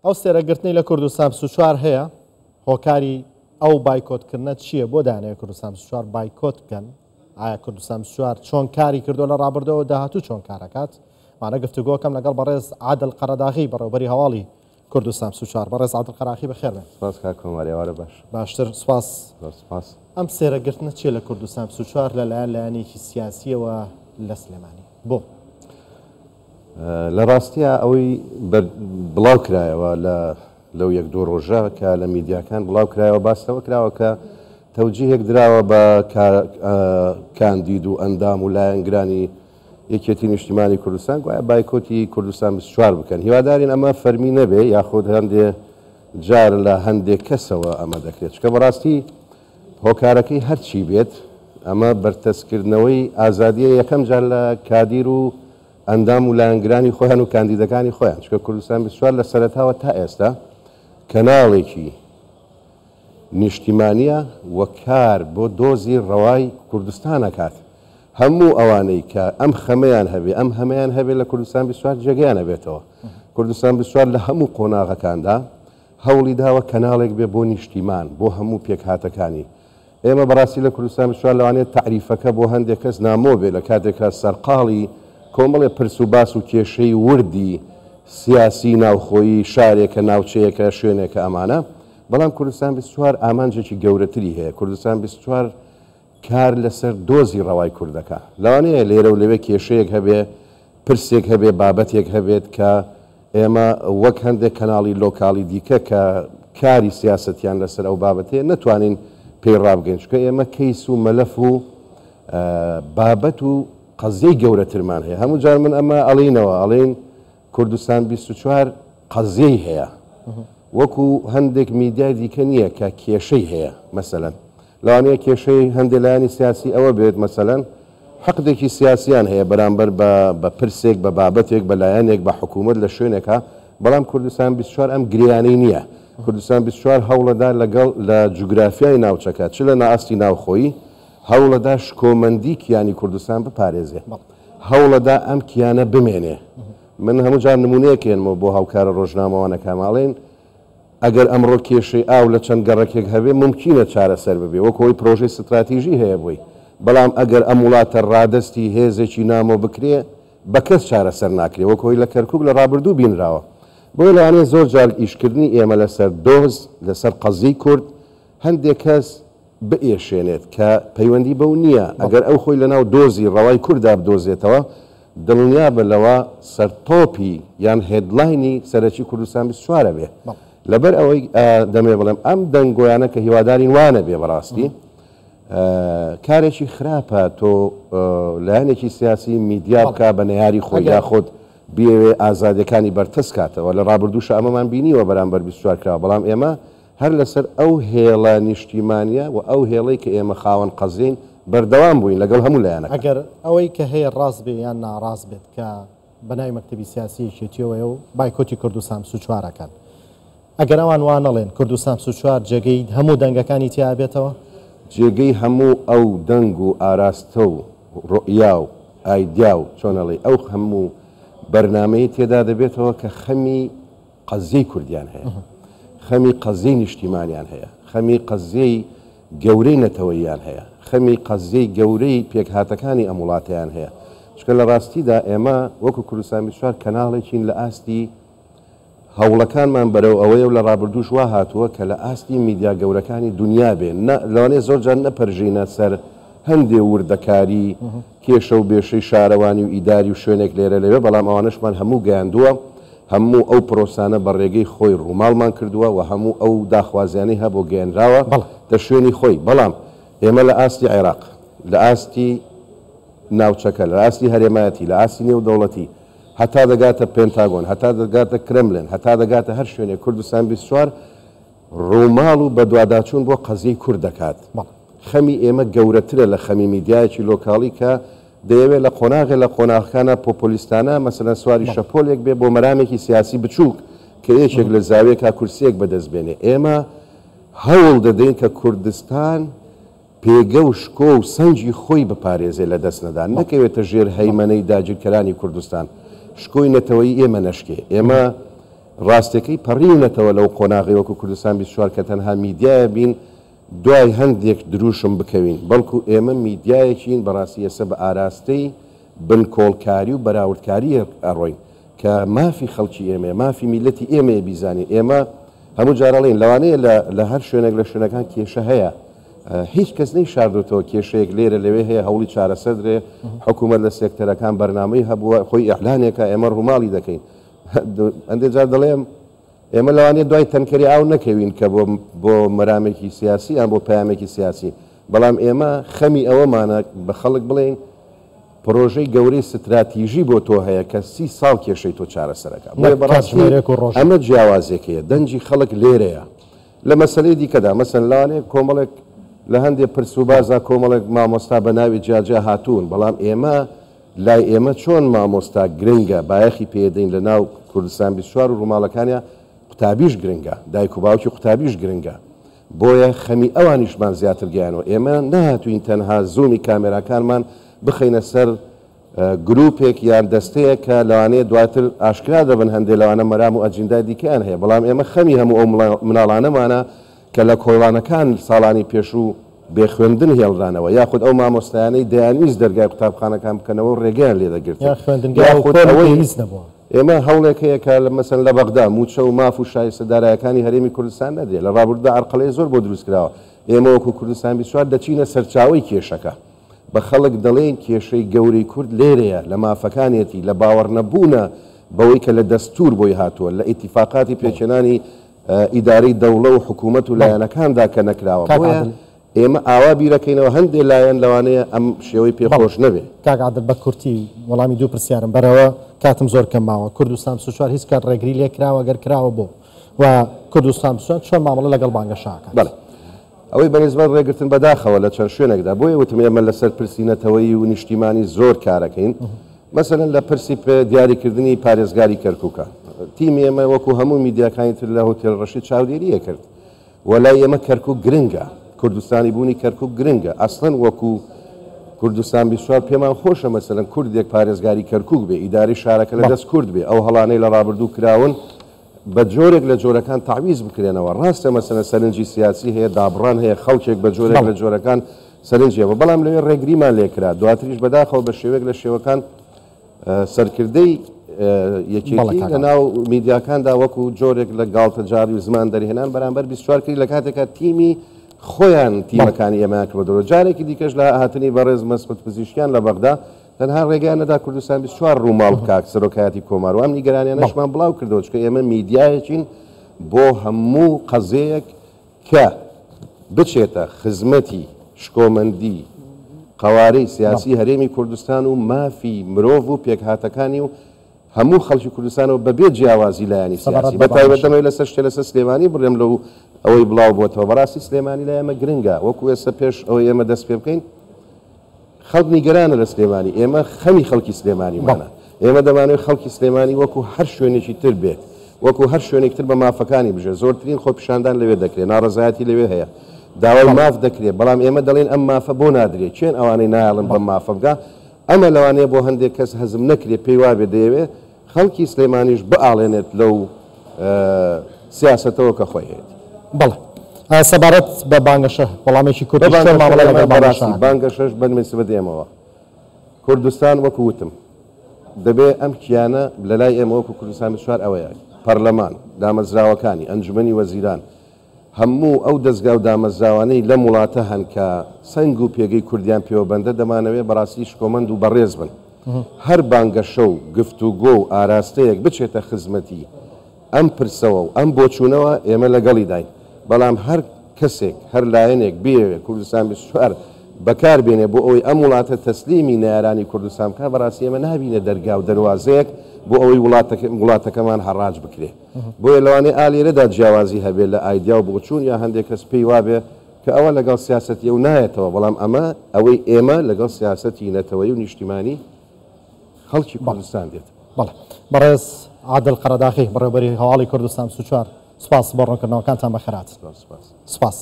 ئەو سێرەگرتنی لە کوردستان 24 هەیە هۆکاری ئەو بایکۆتکردنە چییە بۆ دانەوێت کوردستان 24 بایکۆت بکەن ئایا کوردستان 24 چۆن کاری کردو لە ڕابردەوە داهاتوو چۆن کارەکات مانە گفتوگۆکەم لەگەڵ بەڕێز عادل قەرەداغی بەڕێوەبەری هەواڵی کوردستان 24 بەڕێز عادل قەراغی بەخێربێن. سپاس کاک کۆماریاوارە باشتر سپاس. ئەم سێرەگرتنە چییە لە کوردستان 24 لەلایەن لایەنێکی سیاسیەوە لە سلێمانی بۆ لە ڕاستیە ئەوەی بڵاو کرایەوە لەو یەک دو ڕۆژە کە لە میدیاکان بڵاو کرایەوە باستەوە کراوە کە تەوجیهێک درراوە بە کاندید و ئەندام و لایەنگرانی یەکێتی نیشتیمانی کوردستان گوایە بایکۆتی کوردستان 24 بکەن. هیوادارین ئەمە فەرمی نەبێ یاخود هەندێ جار لە هەندێک کەسەوە ئەمە دەکرێت چکە بەڕاستی هۆکارەکەی هەرچی بێت ئەمە بەرتەسکردنەوەی ئازادیە یەکەم جار لە کادیر و ئەندام و لایەنگرانی خۆیان و کاندیدەکانی خۆیان چکە کوردستان 24 لە سەرەتاوە تا ئێستا کەناڵێکی نیشتیمانیە وە کار بۆ دۆزی ڕەوای کوردستان ئەکات. هەموو ئەوانەی کە ئەم خەمەیان هەبێ ئەم هەمەیان هەبێت لە کوردستان 24 جێگەیانە بێتەوە. کوردستان 24 لە هەموو قۆناغەکاندا هەوڵی داوە کەناڵێک بێ بۆ نیشتیمان بۆ هەموو پێکهاتەکانی. ئێمە بەڕاستی لە کوردستان 24 لەوانێت تعریفەکە بۆ هەندێک کەس نامۆ بێ لە کاتێکە سەرقاڵی کۆمەڵێ پرس و باس و کێشەی وردی سیاسی ناوخۆیی شارێکە ناوچەیەکە شوێنێکە ئەمانە بەڵام کوردستان 24 ئامانجێکی گەورەتری هەیە. کوردستان 24 کار لەسەر دۆزی ڕەوای کوردەکە لەوانەیە لێرە و لەوێ کێشەیەک هەبێ پرسێک هەبێ بابەتێک هەبێت کە ئێمە وەک هەندێک کەناڵی لۆکاڵی دیکە کە کاری سیاسەتیان لەسەر ئەو بابەتەیە نەتوانین پێی ڕابگەین چکە ئێمە کەیس و مەلەف و بابەت و قەزەی گەورەترمان هەیە. هەموو جار من ئەمە ئەڵینەوە ئەڵین کوردستان 24 قەزەی هەیە وەکو هەندێک میدیای دیکە نییە کە کێشەی هەیە مەسەلەن لەوانەیە کێشەی هەندێلایانی سیاسی ئەوە بێت مەسەلەن حەقدێکی سیاسیان هەیە بەرامبەر بە پرسێک بە بابەتێک بە لایەنێک بە حکوومەت لە شوێنێکە بەڵام کوردستان 24 ئەم گریانەی نییە. کوردستان 24 هەوڵەدا لەگەڵ لە جوگرافیای ناوچەکە چ لە نائاستی ناوخۆیی هەوڵەدا شکۆمەندی کیانی کوردستان بپارێزێ هەوڵەدا ئەم کیانە بمێنێ. من هەموو جار نمونەیەکێنمەوە بۆ هاوکارە ڕۆژنامەوانە کاماڵێن ئەگەر ئەمڕۆ کێشەی ئاو لە چەند گەڕێکێک هەبێ ممکنە چارەسەر ببێ وەکەوەی پرۆژەی ستراتیژی هەیە بووی بەڵام ئەگەر ئەم وڵاتە ڕادستی هێزێکی نامۆ بکرێ بە کەس چارەسەر ناکرێ وەکەوەی لە کەرکووک لە ڕابردوو بینراوە. بۆی لەوانەیە زۆر جار ئیشکردنی ئێمە لەسەر دۆز لەسەر قەزەی کورد هەندێک کەس بئێشێنێت کە پەیوەندی بەو نییە ئەگەر ئەو خۆی لەناو دۆزی ڕەوای کووردا بدۆزێتەوە دڵنیا بە لەوە سەرتۆپی یان هێدلاینی سەرەکی کوردستان 24 بێ. لەبەر ئەوەی دەمێ بڵێم ئەم دەنگۆیانە کە هیوادارین وانە بێ بەڕاستی کارێکی خراپە تۆ لایەنێکی سیاسی میدیا بکە بە نەیاری خۆی یاخۆت بێوێ ئازادیەکانی بەرتەس کاتەوە لە ڕابردووشە ئەمەمان بینیوە بەرامبەر 24 کراوە بەڵام ئێمە هەر لەسەر ئەو هێڵە نیشتیمانیە و ئەو هێڵەی کە ئێمە خاوەن قەزین بەردەوام بووین لەگەڵ هەموو لایەنە. ئەگەر ئەوەی کە هەیە ڕاست بێ یان ناڕاست بێت کە بەناوی مەکتەبی سیاسیەکێتیەوەیە و بایکۆتی کوردستان 24 ئەگەر ئەوان وانەڵێن کوردستان 24 جێگەی هەموو دەنگەکانی تیا بێتەوە جێگەی هەموو ئەو دەنگ و ئاراستە و ڕۆیا و ئایدیا و چۆنەڵی ئەو هەموو بەرنامەی تێدا دەبێتەوە کە خەمی قەزەی کوردیان هەیە خەمی قەزەی نیشتیمانیان هەیە خەمی قەزەی گەورەی نەتەوەییان هەیە خەمی قەزەی گەورەی پێکهاتەکانی ئەم وڵاتیان هەیە چکە لە ڕاستیدا ئێمە وەکو کوردستان 24 کەناڵێکین لە ئاستی هەوڵەکانمان بەرەو ئەوەیە و لە ڕابردووش وا هاتووە کە لە ئاستی میدیا گەورەکانی دنیا بێن لەوانەیە زۆر جان نەپەرژینە سەر هەندێ وردەکاری کێشە و بێشەی شارەوانی و ئیداری و شوێنێک لێرە لەوێ بەڵام ئەوانشمان هەموو گەیاندووە هەموو ئەو پرۆسانە بە ڕێگەی خۆی ڕووماڵمان کردووە و هەموو ئەو داخوازیانەی هەبوو گەێنراوە دە شوێنی خۆی بەڵام ئێمە لە ئاستی عێراق لە ئاستی ناوچەکە لە ئاستی هەرێمایەتی لە ئاستی نێودەوڵەتی هەتا دەگاتە پێنتاگۆن هەتا دەگاتە کرملن هەتا دەگاتە هەر شوێنێک کوردستان 24 ڕووماڵ و بە دوواداچوون بۆ قەزەی کورد دەکات. خەمی ئێمە گەورەترە لە خەمی میدیایەکی لۆکاڵی کە دەیەوێت لە قۆناغی لە قۆناغەکانە پۆپۆلیستانە مەسەلەن سواری شەپۆلێک بێ بۆ مەرامێکی سیاسی بچووک کە یەکێک لە زاویەکە کورسیەک بەدەستبێنێ. ئێمە هەوڵ دەدەین کە کوردستان پێگە و شکۆ و سەنجی خۆی بپارێزێ لە دەست نەدان نەکەوێتە ژێر هەیمەنەی داگیرکەرانی کوردستان شکۆی نەتەوەی ئێمە نەشکێ. ئێمە ڕاستەکەی پەڕیونەتەوە لەو قۆناغی وەکو کوردستان 24 کە تەنها میدیایە بین دوای هەندێک دروشم بکەوین بەڵکو ئێمە میدیایەکین بەڕاستی ئێستا بە ئاراستەی بنکۆڵکاری و بەراوردکاری ئەڕۆین کە مافی خەڵکی ئێمە مافی میلەتی ئێمە بیزانین ئێمە هەموو جارەڵین لەوانەیە لە هەر شوێنێک لە شوێنەکان کێشە هەیە هیچ کەس نەی شاردوتەوە کێشەیەک لێرە لەوێ هەیە هەوڵی چارەسەر درێ حکوومەت لە سێکتەرەکان بەرنامەی هەبووە خۆی ئەحلانێکە ئێمە ڕووماڵی دەکەین ئەندێ جار دەڵێم ئێمە لەوانەیە دوای تەنکەری ئاو نەکەوین کە بۆ مەرامێکی سیاسی یان بۆ پامێکی سیاسی بەڵام ئێمە خەمی ئەوەمانە بە خەڵک بڵێن پرۆژەی گەورەی استراتیژی بۆ تۆ هەیە کە 30 ساڵ کێشەی تۆ چارەسەرەکە ئەمە جیاوازێکەیە دەنجی خەڵک لێرەیە لە مەسلەی دیکەدا مەسەن لەوانەیە کۆمەڵێک لە هەندێک پرس و بازا کۆمەڵێک مامۆستا بە ناوی جاجا هاتوون بەڵام ئێمە لای ئێمە چۆن مامۆستا گرنگە بایەخی پێدەین لە ناو کوردستان 24 و ڕووماڵەکانیە قوتابیش گرنگە دایک و باوکی قوتابیش گرنگە بۆیە خەمی ئەوانیشمان زیاتر گیانەوە ئێمە نهاتوین تەنها زوومی کامێراکانمان بخەینە سەر گروپێک یان دەستەیە کە لەوانەیە دواتر ئاشکرا دەبن هەندێک لەوانە مەرام و ئەجندای دیکەیان هەیە بەڵام ئێمە خەمی هەموو ئەو مناڵانەمانە کە لە کۆڵانەکان ساڵانی پێشوو بێخوێندن هێڵدانەوە یاخود ئەو مامۆستایانەی دەیانویست دەرگای قوتابخانەکان بکەنەوە ڕێگەیان لێ دەگرێت ئێمە هەوڵێک هەیە کە مەسەن لە بەغدا موچە و ماف و شایستە دارایەکانی هەرێمی کوردستان نەدرێت لە ڕابردوودا عەرقەڵەی زۆر بۆ دروستکراوە ئێمە وەکو کوردستان 24 دەچینە سەرچاوی کێشەکە بە خەڵک دەڵێن کێشەی گەورەی کورد لێرەیە لە مافەکانێتی لە باوەڕ نەبوونە بەوەی کە لە دەستور بۆی هاتووە لە ئیتیفاقاتی پێچێنانی ئیدارەی دەوڵە و حکوومەت و لایەنەکاندا کە نەکراوە ئێمە ئاوا بیرەکەینەوە هەندێک لایەن لەوانەیە ئەم شێوەی پێخۆش نەبێ کاگادر بە کورتی وەڵامی دوو پرسیارم بەرەوە کاتم زۆر کەماوە کوردستان 24 هیچ کات ڕێگری لێ کراوە گەر کراوە بۆ و کوردستان 24 چۆن مامەڵە لەگەڵ بانگەشاکە بەڵێ ئەوەی بەنسبەت ڕێگرتن بەداخەوە لە چەند شوێنێکدا بۆیە وتم ئێمە لەسەر پرسیینەتەوەی و نیشتیمانی زۆر کارەکەین مەسەلەن لە پرسی دیاریکردنی پارێزگاری کەرکووکە تیمی ئێمە وەکو هەموو میدیاکانی تر لە هۆتێل ڕەشید چاودێریە کرد وەلای ئێمە کەرکووک گرنگە کوردستانی بوونی کەرکووک گرنگە ئەسڵەن وەکو کوردستان 24 پێمان خۆشە مەسەلەن کوردێک پارێزگاری کەرکووک بێ ئیداری شارەکە لە دەست کورد بێ ئەو هەڵانەی لە ڕابردوو کراون بە جۆرێک لە جۆرەکان تعویز بکرێنەوە ڕاستە مەسەلەن سەرنجی سیاسی هەیە دابڕان هەیە خەڵکێک بە جۆرێک لە جۆرەکان سەرنجیەوە بەڵام لەوێ ڕێگریمان لێکرا دواتریش بەداخەوە بە شێوەیەک لە شێوەکان سەرکردەی یەکێتی لە ناو میدیاکاندا وەکو جۆرێک لە گاڵتە جاری و زمان دەرهێنان بەرامبەر 24 کردی لە کاتێکە تیمی خۆیان تیمەکانی ئێمە کردەوە جارێکی دیکەش لە هاتنی بەڕێز مەسعود پزیشکیان لە بەغدا تەنها ڕێگەیان نەدا کوردستان 24 ڕووماڵ بکات سەرۆکایەتی کۆمار و ئەم نیگەرانیانەشمان بڵاو کردەوە چکە ئێمە میدیایەکین بۆ هەموو قەزەیەک کە بچێتە خزمەتی شکۆمەندی قوارەی سیاسی هەرێمی کوردستان و مافی مرۆڤ و پێکهاتەکانی و هەموو خەڵکی کوردستانەوە بەبێ جیاوازی لایانی سیاسی بەتایبەتەوەی لەسەر شتێ لەسەر سلێمانی بڕێم لەو ئەوەی بڵاو بۆتەوە بەڕاستی سلێمانی لە ئێمە گرنگە وەکو ئێستا پێش ئەوەی ئێمە دەست پێ بکەین خەڵک نیگەرانە لە سلێمانی ئێمە خەمی خەڵکی سلێمانیمانە ئێمە دەمانوێت خەڵکی سلێمانی وەکو هەر شوێنێکی تر بێت وەکو هەر شوێنێک تر بە مافەکانی بژێ زۆرترین خۆپیشاندان لەوێ دەکرێت ناڕەزایەتی لەوێ هەیە داوای ماف دەکرێت بەڵام ئێمە دەڵێن ئەم مافە بۆ نادرێت چێن ئەوانەی نایڵن بەم مافە بگا ئەمە لەوانەیە بۆ هەندێک کەس هەزم نەکرێت پێی وابێ دەیەوێت خەڵکی سلێمانیش بئاڵێنێت لەو سیاسەتەوە کە خۆی هەیە بەڵێ سەبارەت بە بانگەشە وەڵامێکی کورد بانگەشەش بەنمێسبەت ئێمەوە کوردستان وەکو وتم دەبێ ئەم کیانە لە لای ئێمە وەکو کوردستان 24 ئەوەیە پەرلەمان دامەزراوەکانی ئەنجومەنی وەزیران هەموو ئەو دەستگا و دامەزراوانەی لە وڵاتە هەن کە سەنگ و پێگەی کوردیان پێوەبەندە دەمانەوێت بەڕاستی شکۆمەند و بەڕێز بن هەر بانگەشە و گفتوگۆ و ئاراستەیەک بچێتە خزمەتی ئەم پرسەوە و ئەم بۆچوونەوە ئێمە لەگەڵی داین بەڵام هەر کەسێک هەر لایەنێک بێوێ کوردستان 24 بەکاربێنێ بۆ ئەوەی ئەم وڵاتە تەسلیمی نارانی کوردستان بکە بەڕاستی ئێمە نابینە دەرگا و دەواازەیەک بۆ ئەوەی وڵاتەکەمان هەڕاج بکرێ بۆیە لەوانەیە ئالێرەدا جیاوازی هەبێت لە ئایدیا و بۆچوون یا هەندێک کەس پێی وابێ کە ئەوە لەگەڵ سیاسەتی و نایەتەوە بەڵام ئەمە ئەوەی ئێمە لەگەڵ سیاسەتی نەتەوەی و نیشتیمانی خەڵکی کوردستان دێت بەڵێ بەڕێز عادل قەرەداخی بەڕێوەبەری هەواڵی کوردستان 24 سپاس بۆ ڕوونکردنەوەکانتان بەخێرات سپاس